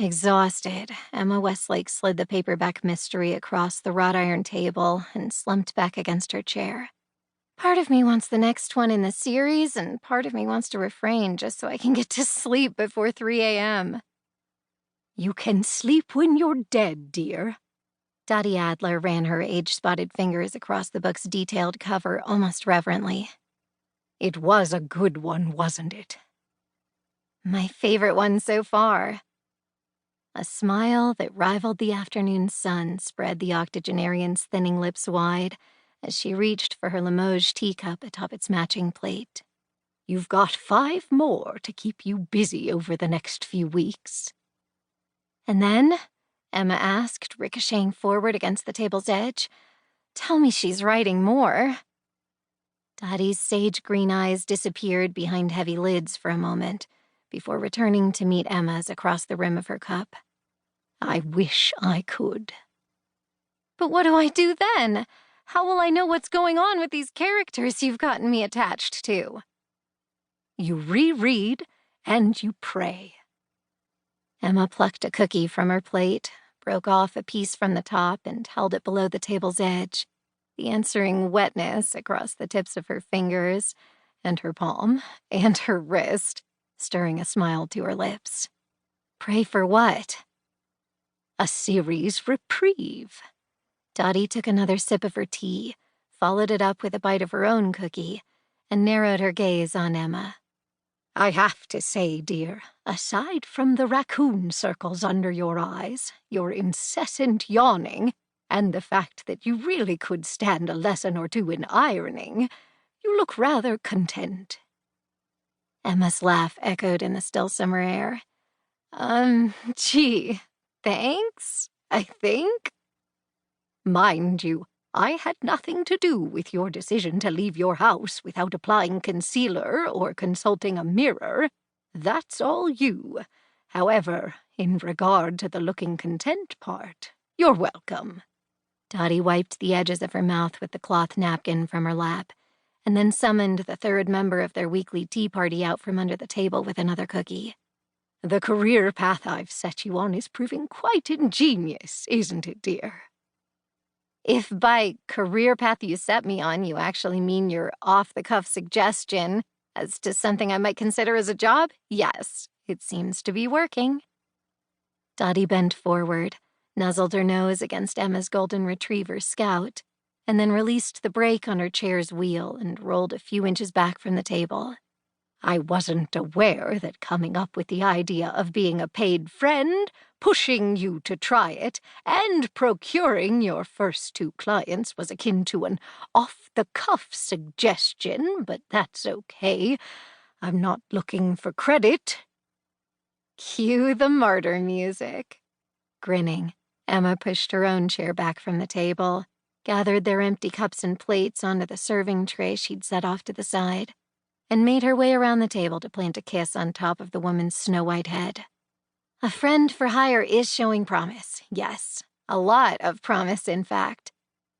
Exhausted, Emma Westlake slid the paperback mystery across the wrought iron table and slumped back against her chair. Part of me wants the next one in the series, and part of me wants to refrain just so I can get to sleep before 3 a.m. You can sleep when you're dead, dear. Dottie Adler ran her age-spotted fingers across the book's detailed cover almost reverently. It was a good one, wasn't it? My favorite one so far. A smile that rivaled the afternoon sun spread the octogenarian's thinning lips wide as she reached for her Limoges teacup atop its matching plate. You've got 5 more to keep you busy over the next few weeks. And then, Emma asked, ricocheting forward against the table's edge, tell me she's writing more. Dottie's sage green eyes disappeared behind heavy lids for a moment, before returning to meet Emma's across the rim of her cup. I wish I could. But what do I do then? How will I know what's going on with these characters you've gotten me attached to? You reread and you pray. Emma plucked a cookie from her plate, broke off a piece from the top, and held it below the table's edge, the answering wetness across the tips of her fingers, and her palm, and her wrist, stirring a smile to her lips. Pray for what? A series reprieve. Dottie took another sip of her tea, followed it up with a bite of her own cookie, and narrowed her gaze on Emma. I have to say, dear, aside from the raccoon circles under your eyes, your incessant yawning, and the fact that you really could stand a lesson or two in ironing, you look rather content. Emma's laugh echoed in the still summer air. Gee, thanks, I think. Mind you, I had nothing to do with your decision to leave your house without applying concealer or consulting a mirror. That's all you. However, in regard to the looking content part, you're welcome. Dottie wiped the edges of her mouth with the cloth napkin from her lap, and then summoned the third member of their weekly tea party out from under the table with another cookie. The career path I've set you on is proving quite ingenious, isn't it, dear? If by career path you set me on, you actually mean your off-the-cuff suggestion as to something I might consider as a job, yes, it seems to be working. Dottie bent forward, nuzzled her nose against Emma's golden retriever Scout, and then released the brake on her chair's wheel and rolled a few inches back from the table. I wasn't aware that coming up with the idea of being a paid friend, pushing you to try it, and procuring your first 2 clients was akin to an off-the-cuff suggestion, but that's okay. I'm not looking for credit. Cue the martyr music. Grinning, Emma pushed her own chair back from the table, gathered their empty cups and plates onto the serving tray she'd set off to the side, and made her way around the table to plant a kiss on top of the woman's snow-white head. A friend for hire is showing promise, yes. A lot of promise, in fact.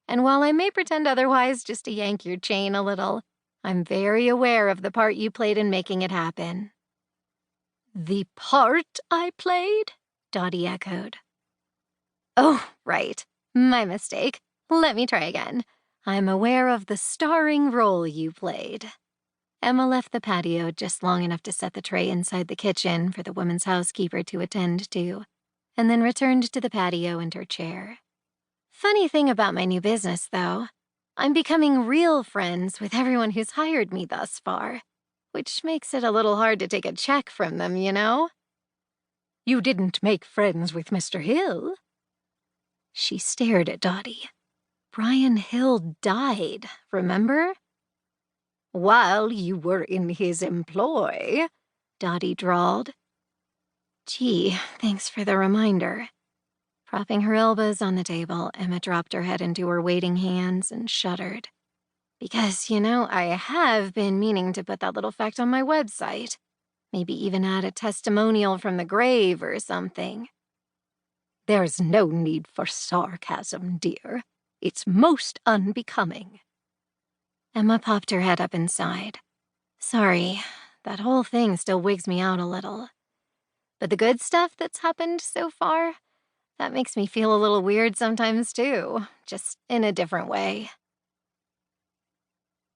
And while I may pretend otherwise just to yank your chain a little, I'm very aware of the part you played in making it happen. The part I played? Dottie echoed. Oh, right. My mistake. Let me try again. I'm aware of the starring role you played. Emma left the patio just long enough to set the tray inside the kitchen for the woman's housekeeper to attend to, and then returned to the patio and her chair. Funny thing about my new business, though. I'm becoming real friends with everyone who's hired me thus far, which makes it a little hard to take a check from them, you know? You didn't make friends with Mr. Hill? She stared at Dottie. Brian Hill died, remember? While you were in his employ, Dottie drawled. Gee, thanks for the reminder. Propping her elbows on the table, Emma dropped her head into her waiting hands and shuddered. Because, I have been meaning to put that little fact on my website. Maybe even add a testimonial from the grave or something. There's no need for sarcasm, dear. It's most unbecoming. Emma popped her head up and sighed. Sorry, that whole thing still wigs me out a little. But the good stuff that's happened so far, that makes me feel a little weird sometimes too, just in a different way.